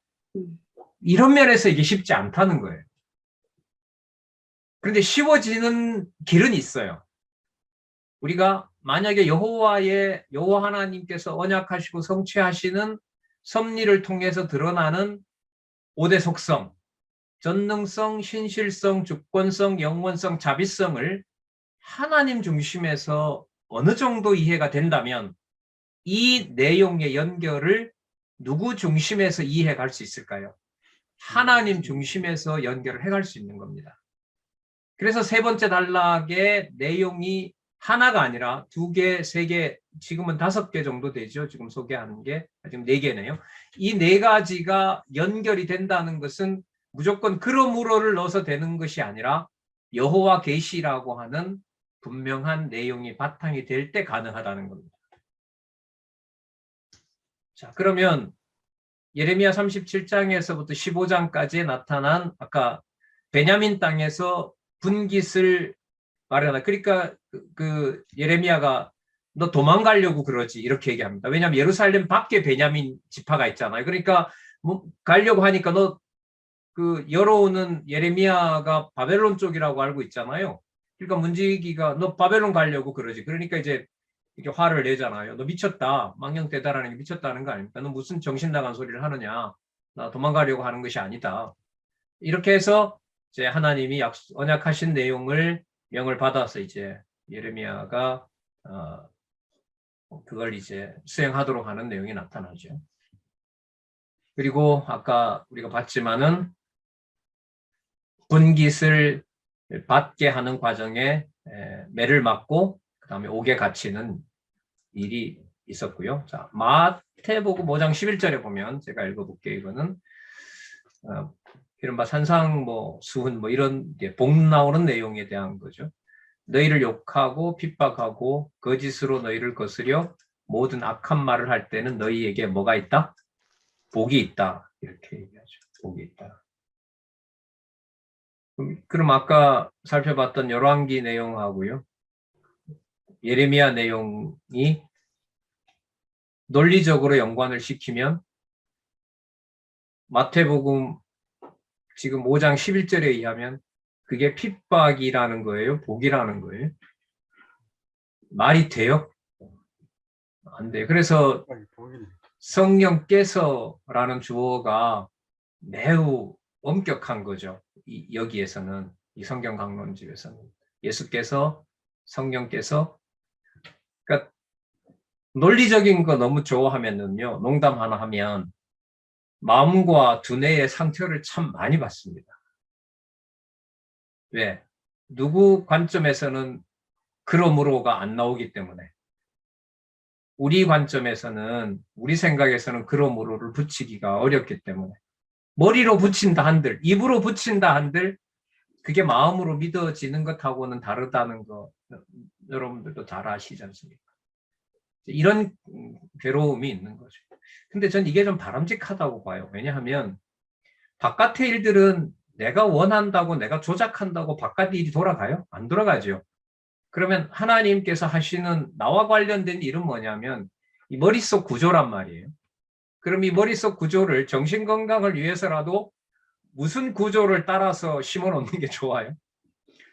이런 면에서 이게 쉽지 않다는 거예요. 그런데 쉬워지는 길은 있어요. 우리가 만약에 여호와 하나님께서 언약하시고 성취하시는 섭리를 통해서 드러나는 5대 속성, 전능성, 신실성, 주권성, 영원성, 자비성을 하나님 중심에서 어느 정도 이해가 된다면 이 내용의 연결을 누구 중심에서 이해해 갈 수 있을까요? 하나님 중심에서 연결을 해갈 수 있는 겁니다. 그래서 세 번째 단락의 내용이 하나가 아니라 2개, 3개, 지금은 5개 정도 되죠. 지금 소개하는 게 지금 4개네요. 이 4가지가 연결이 된다는 것은 무조건 그러므로를 넣어서 되는 것이 아니라 여호와 계시라고 하는 분명한 내용이 바탕이 될 때 가능하다는 겁니다. 자, 그러면 예레미야 37장에서부터 15장까지에 나타난 아까 베냐민 땅에서 분깃을 마련하다. 그러니까 그 예레미야가 너 도망가려고 그러지 이렇게 얘기합니다. 왜냐하면 예루살렘 밖에 베냐민 지파가 있잖아요. 그러니까 뭐 가려고 하니까 너 그 열어오는 예레미야가 바벨론 쪽이라고 알고 있잖아요. 그러니까 문지기가 너 바벨론 가려고 그러지. 그러니까 이제 이렇게 화를 내잖아요. 너 미쳤다. 망령되다라는 게 미쳤다는 거 아닙니까? 너 무슨 정신 나간 소리를 하느냐. 나 도망가려고 하는 것이 아니다. 이렇게 해서 이제 하나님이 언약하신 내용을 명을 받아서 이제 예레미야가 그걸 이제 수행하도록 하는 내용이 나타나죠. 그리고 아까 우리가 봤지만은 분깃을 받게 하는 과정에 매를 맞고 그 다음에 옥에 갇히는 일이 있었고요. 자, 마태복음 5장 11절에 보면 제가 읽어볼게요. 이거는 이른바 산상 뭐 수훈 뭐 이런 복 나오는 내용에 대한 거죠. 너희를 욕하고 핍박하고 거짓으로 너희를 거스려 모든 악한 말을 할 때는 너희에게 뭐가 있다? 복이 있다. 이렇게 얘기하죠. 복이 있다. 그럼 아까 살펴봤던 열왕기 내용하고요. 예레미야 내용이 논리적으로 연관을 시키면 마태복음 지금 5장 11절에 의하면 그게 핍박이라는 거예요? 복이라는 거예요? 말이 돼요? 안 돼요. 그래서 성령께서라는 주어가 매우 엄격한 거죠. 여기에서는 이 성경 강론집에서는 예수께서 성령께서 그러니까 논리적인 거 너무 좋아하면은요 농담 하나 하면 마음과 두뇌의 상처를 참 많이 받습니다. 왜? 누구 관점에서는 그러므로가 안 나오기 때문에 우리 관점에서는 우리 생각에서는 그러므로를 붙이기가 어렵기 때문에 머리로 붙인다 한들 입으로 붙인다 한들 그게 마음으로 믿어지는 것하고는 다르다는 거 여러분들도 잘 아시지 않습니까? 이런 괴로움이 있는 거죠. 근데 전 이게 좀 바람직하다고 봐요. 왜냐하면 바깥의 일들은 내가 원한다고 내가 조작한다고 바깥의 일이 돌아가요? 안 돌아가죠. 그러면 하나님께서 하시는 나와 관련된 일은 뭐냐면 이 머릿속 구조란 말이에요. 그럼 이 머릿속 구조를 정신건강을 위해서라도 무슨 구조를 따라서 심어 놓는 게 좋아요?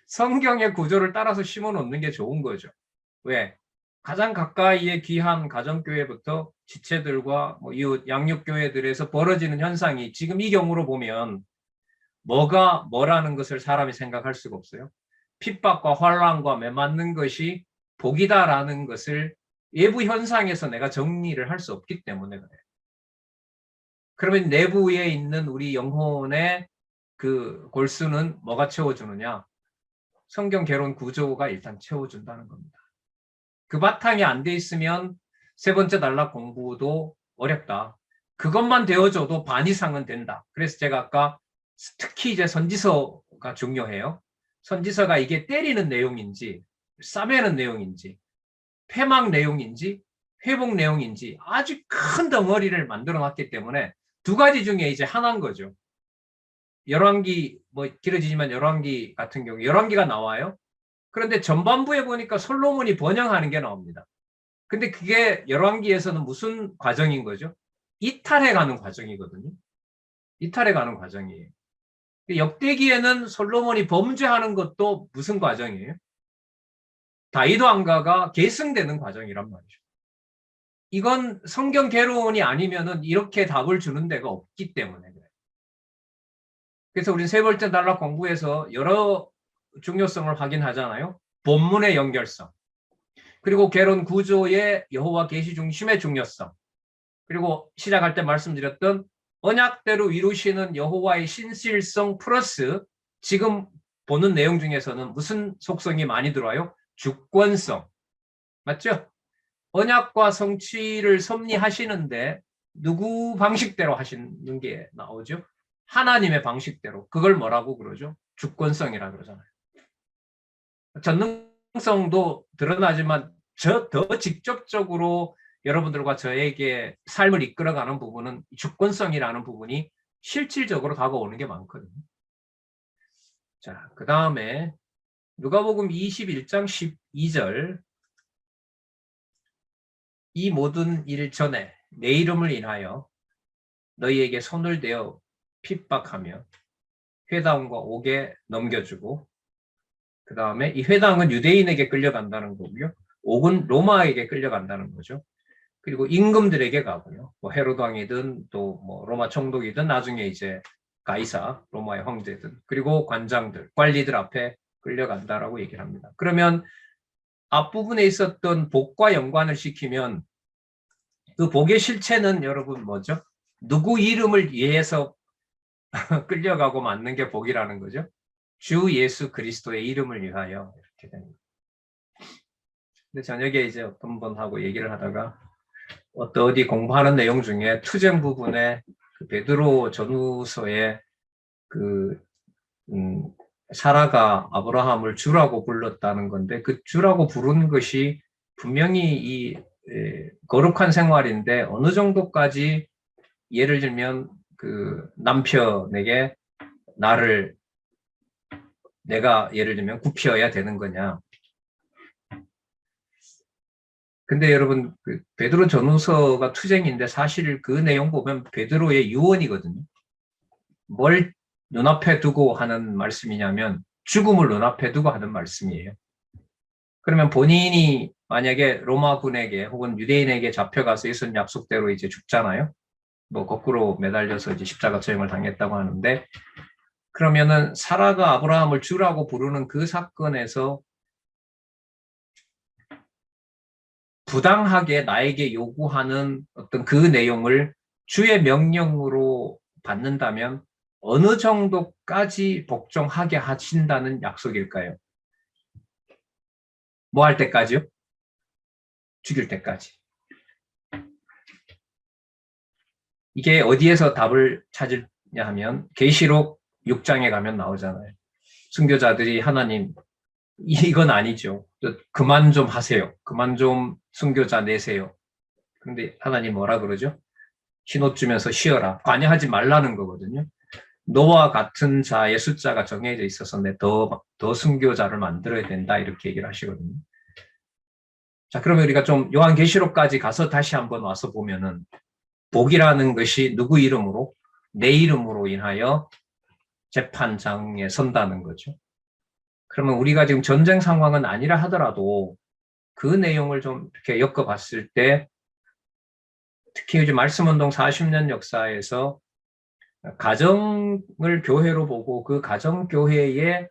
성경의 구조를 따라서 심어 놓는 게 좋은 거죠. 왜? 가장 가까이에 귀한 가정교회부터 지체들과 뭐 이웃 양육교회들에서 벌어지는 현상이 지금 이 경우로 보면 뭐가 뭐라는 것을 사람이 생각할 수가 없어요. 핍박과 환난과 매맞는 것이 복이다라는 것을 외부 현상에서 내가 정리를 할 수 없기 때문에 그래요. 그러면 내부에 있는 우리 영혼의 그 골수는 뭐가 채워주느냐? 성경 개론 구조가 일단 채워준다는 겁니다. 그 바탕이 안 돼 있으면 세 번째 단락 공부도 어렵다. 그것만 되어줘도 반 이상은 된다. 그래서 제가 아까 특히 이제 선지서가 중요해요. 선지서가 이게 때리는 내용인지 싸매는 내용인지 패망 내용인지 회복 내용인지 아주 큰 덩어리를 만들어 놨기 때문에 두 가지 중에 이제 하나인 거죠. 열왕기 뭐 길어지지만 열왕기 같은 경우 열왕기가 나와요. 그런데 전반부에 보니까 솔로몬이 번영하는 게 나옵니다. 근데 그게 열왕기에서는 무슨 과정인 거죠? 이탈해 가는 과정이거든요. 이탈해 가는 과정이에요. 역대기에는 솔로몬이 범죄하는 것도 무슨 과정이에요? 다윗 왕가가 계승되는 과정이란 말이죠. 이건 성경 개론이 아니면은 이렇게 답을 주는 데가 없기 때문에 그래요. 그래서 우리는 세 번째 단락 공부에서 여러 중요성을 확인하잖아요. 본문의 연결성, 그리고 개론 구조의 여호와 계시 중심의 중요성, 그리고 시작할 때 말씀드렸던 언약대로 이루시는 여호와의 신실성 플러스 지금 보는 내용 중에서는 무슨 속성이 많이 들어와요? 주권성. 맞죠? 언약과 성취를 섭리하시는데 누구 방식대로 하시는 게 나오죠? 하나님의 방식대로. 그걸 뭐라고 그러죠? 주권성이라 그러잖아요. 전능성도 드러나지만 더 직접적으로 여러분들과 저에게 삶을 이끌어가는 부분은 주권성이라는 부분이 실질적으로 다가오는 게 많거든요. 자, 그 다음에 누가복음 21장 12절. 이 모든 일 전에 내 이름을 인하여 너희에게 손을 대어 핍박하며 회당과 옥에 넘겨주고, 그 다음에 이 회당은 유대인에게 끌려간다는 거고요. 옥은 로마에게 끌려간다는 거죠. 그리고 임금들에게 가고요. 뭐 헤로드 왕이든 또 뭐 로마 총독이든 나중에 이제 가이사, 로마의 황제든, 그리고 관장들, 관리들 앞에 끌려간다라고 얘기를 합니다. 그러면 앞부분에 있었던 복과 연관을 시키면 그 복의 실체는 여러분 뭐죠? 누구 이름을 위해서 끌려가고 맞는 게 복이라는 거죠. 주 예수 그리스도의 이름을 위하여 이렇게 됩니다. 근데 저녁에 이제 어떤 분하고 얘기를 하다가 어디 공부하는 내용 중에 투쟁 부분에 그 베드로 전후서에 사라가 아브라함을 주라고 불렀다는 건데, 그 주라고 부른 것이 분명히 이 거룩한 생활인데 어느 정도까지, 예를 들면 그 남편에게 내가 예를 들면 굽혀야 되는 거냐. 근데 여러분, 그 베드로 전후서가 투쟁인데 사실 그 내용 보면 베드로의 유언이거든요. 뭘 눈앞에 두고 하는 말씀이냐면 죽음을 눈앞에 두고 하는 말씀이에요. 그러면 본인이 만약에 로마군에게 혹은 유대인에게 잡혀가서 예수님 약속대로 이제 죽잖아요. 뭐 거꾸로 매달려서 이제 십자가 처형을 당했다고 하는데, 그러면은 사라가 아브라함을 주라고 부르는 그 사건에서 부당하게 나에게 요구하는 어떤 그 내용을 주의 명령으로 받는다면 어느 정도까지 복종하게 하신다는 약속일까요? 뭐 할 때까지요? 죽일 때까지. 이게 어디에서 답을 찾으냐 하면 계시록 6장에 가면 나오잖아요. 순교자들이 하나님, 이건 아니죠. 그만 좀 하세요. 그만 좀 순교자 내세요. 근데 하나님 뭐라 그러죠? 흰옷 주면서 쉬어라. 관여하지 말라는 거거든요. 너와 같은 자의 숫자가 정해져 있어서 더 순교자를 만들어야 된다, 이렇게 얘기를 하시거든요. 자, 그러면 우리가 좀 요한계시록까지 가서 다시 한번 와서 보면은 복이라는 것이 누구 이름으로? 내 이름으로 인하여 재판장에 선다는 거죠. 그러면 우리가 지금 전쟁 상황은 아니라 하더라도 그 내용을 좀 이렇게 엮어봤을 때, 특히 요즘 말씀운동 40년 역사에서 가정을 교회로 보고 그 가정교회의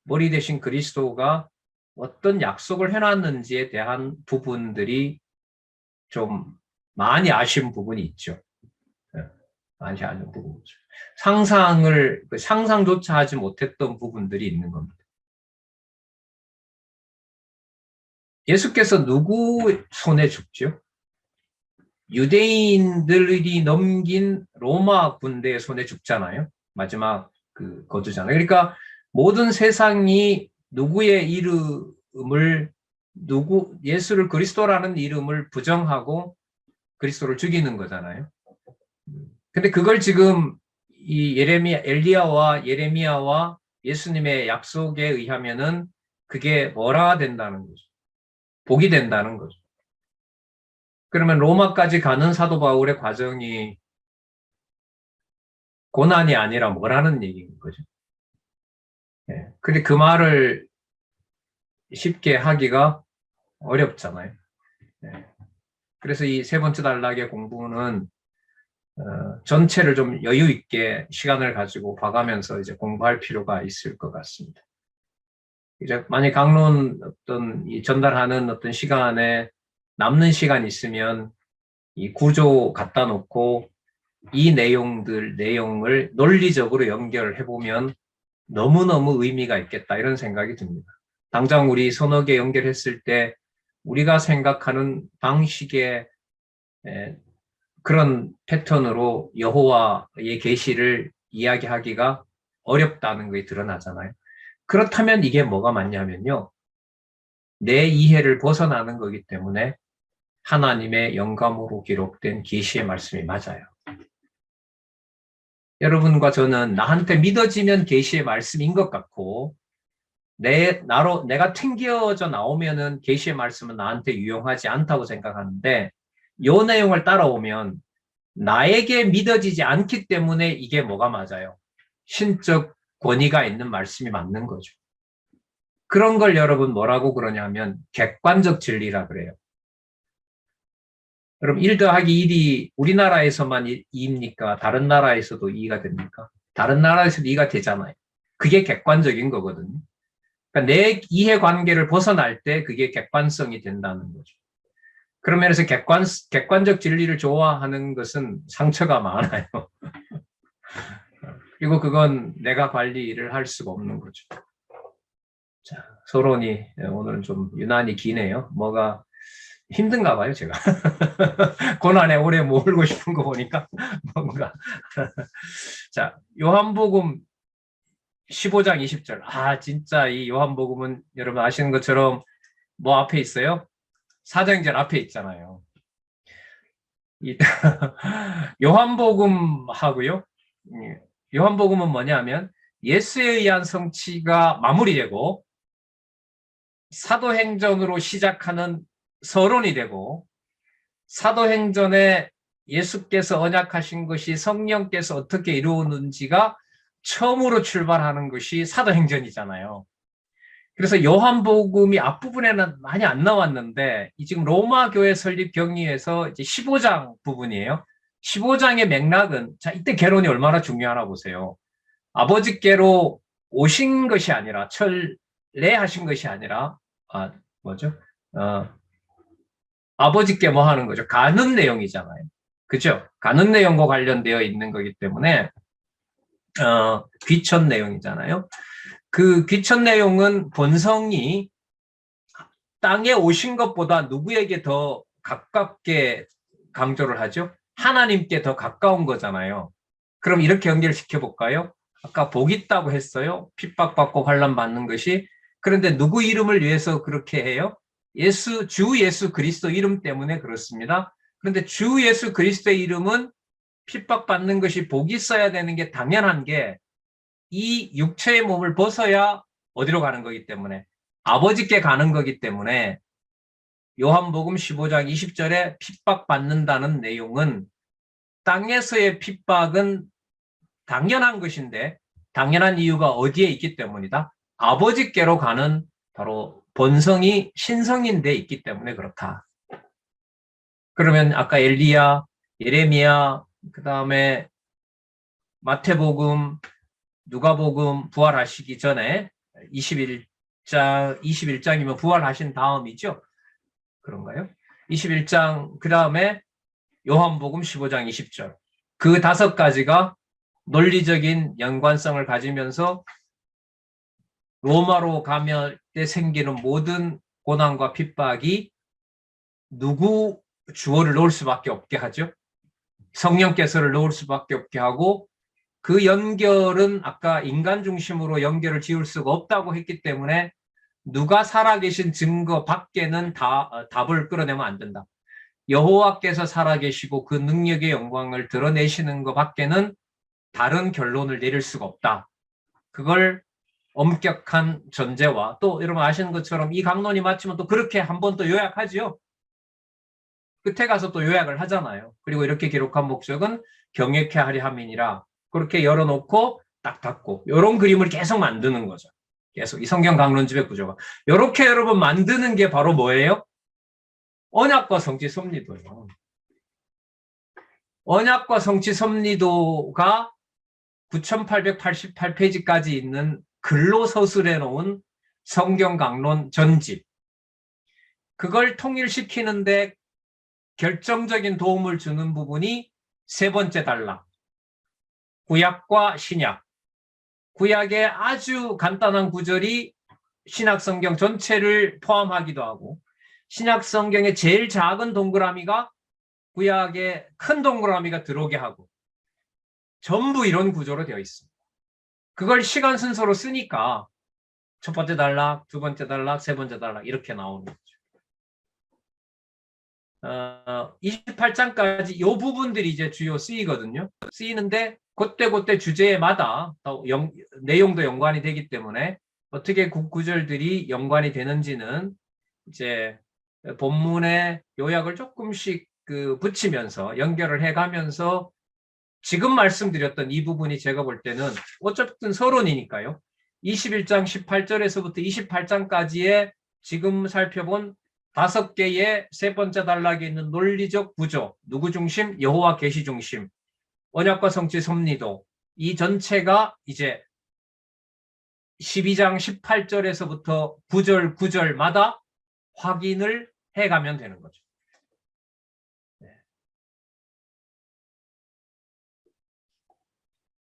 머리 대신 그리스도가 어떤 약속을 해놨는지에 대한 부분들이 좀 많이 아쉬운 부분이 있죠. 많이 아쉬운 부분이죠. 상상조차 하지 못했던 부분들이 있는 겁니다. 예수께서 누구 손에 죽죠? 유대인들이 넘긴 로마 군대의 손에 죽잖아요. 마지막 그 거두잖아요. 그러니까 모든 세상이 누구의 이름을, 예수를 그리스도라는 이름을 부정하고 그리스도를 죽이는 거잖아요. 근데 그걸 지금 이 엘리야와 예레미야와 예수님의 약속에 의하면은 그게 뭐라 된다는 거죠? 복이 된다는 거죠. 그러면 로마까지 가는 사도 바울의 과정이 고난이 아니라 뭐라는 얘기인 거죠. 근데 그 말을 쉽게 하기가 어렵잖아요. 그래서 이 세 번째 단락의 공부는 전체를 좀 여유 있게 시간을 가지고 봐가면서 이제 공부할 필요가 있을 것 같습니다. 이제 만약 강론 전달하는 어떤 시간에 남는 시간 있으면 이 구조 갖다 놓고 이 내용을 논리적으로 연결해 보면 너무너무 의미가 있겠다, 이런 생각이 듭니다. 당장 우리 서너 개 연결했을 때 우리가 생각하는 방식의 그런 패턴으로 여호와의 계시를 이야기하기가 어렵다는 것이 드러나잖아요. 그렇다면 이게 뭐가 맞냐면요. 내 이해를 벗어나는 거기 때문에 하나님의 영감으로 기록된 계시의 말씀이 맞아요. 여러분과 저는 나한테 믿어지면 계시의 말씀인 것 같고 내가 튕겨져 나오면은 계시의 말씀은 나한테 유용하지 않다고 생각하는데 이 내용을 따라오면 나에게 믿어지지 않기 때문에 이게 뭐가 맞아요? 신적 권위가 있는 말씀이 맞는 거죠. 그런 걸 여러분 뭐라고 그러냐면 객관적 진리라 그래요. 여러분 1 더하기 1이 우리나라에서만 2입니까? 다른 나라에서도 2가 됩니까? 다른 나라에서도 2가 되잖아요. 그게 객관적인 거거든요. 그러니까 내 이해관계를 벗어날 때 그게 객관성이 된다는 거죠. 그런 면에서 객관적 진리를 좋아하는 것은 상처가 많아요. 그리고 그건 내가 관리를 할 수가 없는 거죠. 자, 서론이 오늘은 좀 유난히 기네요. 뭐가 힘든가 봐요, 제가. 고난에 오래 머물고 싶은 거 보니까 뭔가. 자, 요한복음 15장 20절. 아, 진짜 이 요한복음은 여러분 아시는 것처럼 뭐 앞에 있어요? 사도행전 앞에 있잖아요. 요한복음하고요. 요한복음은 뭐냐면 예수에 의한 성취가 마무리되고 사도행전으로 시작하는 서론이 되고 사도행전에 예수께서 언약하신 것이 성령께서 어떻게 이루었는지가 처음으로 출발하는 것이 사도행전이잖아요. 그래서 요한복음이 앞부분에는 많이 안 나왔는데 지금 로마 교회 설립 경위에서 이제 15장 부분이에요. 15장의 맥락은 자 이때 결론이 얼마나 중요하나 보세요. 아버지께로 오신 것이 아니라 철례하신 것이 아니라 아버지께 뭐 하는 거죠? 가는 내용이잖아요. 그죠? 가는 내용과 관련되어 있는 거기 때문에 귀천 내용이잖아요. 그 귀천 내용은 본성이 땅에 오신 것보다 누구에게 더 가깝게 강조를 하죠? 하나님께 더 가까운 거잖아요. 그럼 이렇게 연결시켜 볼까요? 아까 복 있다고 했어요. 핍박받고 환난받는 것이. 그런데 누구 이름을 위해서 그렇게 해요? 주 예수 그리스도 이름 때문에 그렇습니다. 그런데 주 예수 그리스도의 이름은 핍박받는 것이 복이 있어야 되는 게 당연한 게 이 육체의 몸을 벗어야 어디로 가는 거기 때문에 아버지께 가는 거기 때문에 요한복음 15장 20절에 핍박받는다는 내용은 땅에서의 핍박은 당연한 것인데 당연한 이유가 어디에 있기 때문이다? 아버지께로 가는 바로 본성이 신성인 데 있기 때문에 그렇다. 그러면 아까 엘리야, 예레미야, 그 다음에 마태복음, 누가복음 부활하시기 전에 21장이면 부활하신 다음이죠. 그런가요? 21장 그 다음에 요한복음 15장 20절. 그 5가지가 논리적인 연관성을 가지면서 로마로 가면 때 생기는 모든 고난과 핍박이 누구 주어를 넣을 수밖에 없게 하죠. 성령께서를 넣을 수밖에 없게 하고 그 연결은 아까 인간 중심으로 연결을 지을 수가 없다고 했기 때문에 누가 살아계신 증거 밖에는 답을 끌어내면 안 된다. 여호와께서 살아계시고 그 능력의 영광을 드러내시는 것 밖에는 다른 결론을 내릴 수가 없다. 그걸 엄격한 전제와 또 여러분 아시는 것처럼 이 강론이 맞지만 또 그렇게 한 번 또 요약하지요. 끝에 가서 또 요약을 하잖아요. 그리고 이렇게 기록한 목적은 경외케 하려 함이니라. 그렇게 열어놓고 딱 닫고 이런 그림을 계속 만드는 거죠. 계속 이 성경 강론집의 구조가. 이렇게 여러분 만드는 게 바로 뭐예요? 언약과 성취 섭리도예요. 언약과 성취 섭리도가 9888페이지까지 있는 글로 서술해 놓은 성경 강론 전집. 그걸 통일시키는데 결정적인 도움을 주는 부분이 3번째 단락. 구약과 신약. 구약의 아주 간단한 구절이 신약 성경 전체를 포함하기도 하고 신약 성경의 제일 작은 동그라미가 구약의 큰 동그라미가 들어오게 하고 전부 이런 구조로 되어 있습니다. 그걸 시간 순서로 쓰니까 첫 번째 단락, 두 번째 단락, 세 번째 단락 이렇게 나오는 거죠. 28장까지 이 부분들이 이제 주요 쓰이거든요. 쓰이는데 그때 주제마다 내용도 연관이 되기 때문에 어떻게 구절들이 연관이 되는지는 이제 본문의 요약을 조금씩 붙이면서 연결을 해가면서 지금 말씀드렸던 이 부분이 제가 볼 때는 어쨌든 서론이니까요. 21장 18절에서부터 28장까지의 지금 살펴본 5개의 세 번째 단락에 있는 논리적 구조, 누구 중심? 여호와 계시 중심, 언약과 성취 섭리도, 이 전체가 이제 12장 18절에서부터 9절 9절마다 확인을 해가면 되는 거죠. 네.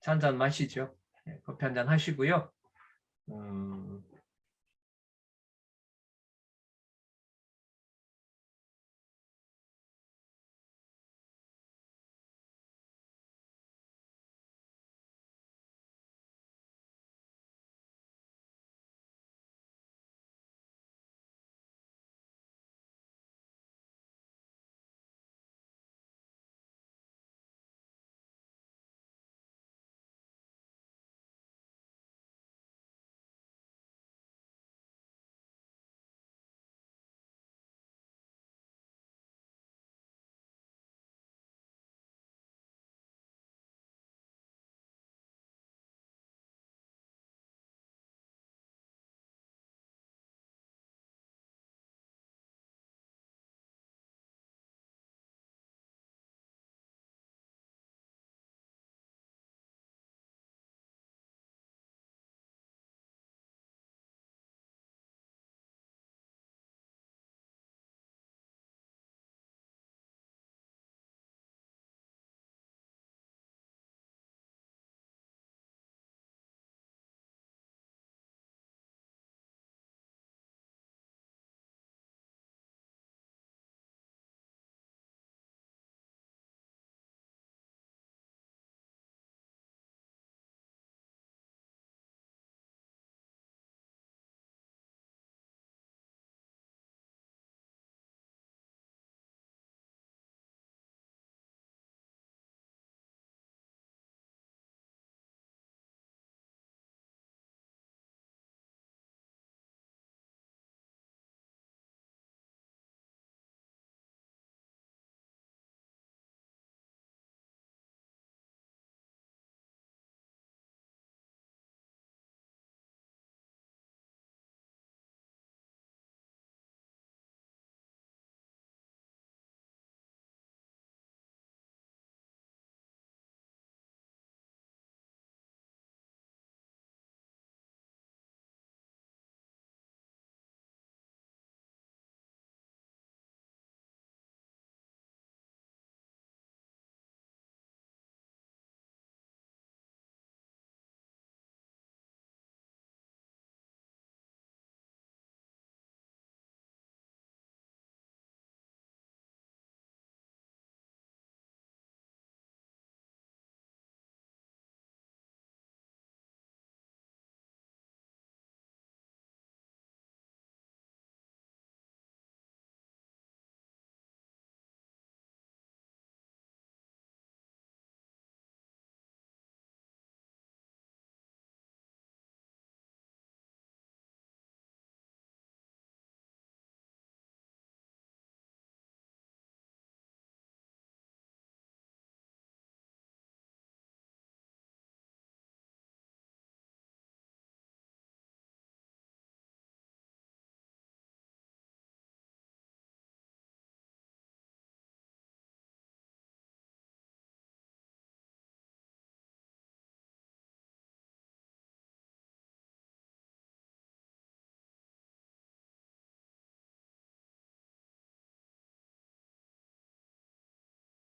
한 잔 마시죠. 네, 커피 한 잔 하시고요.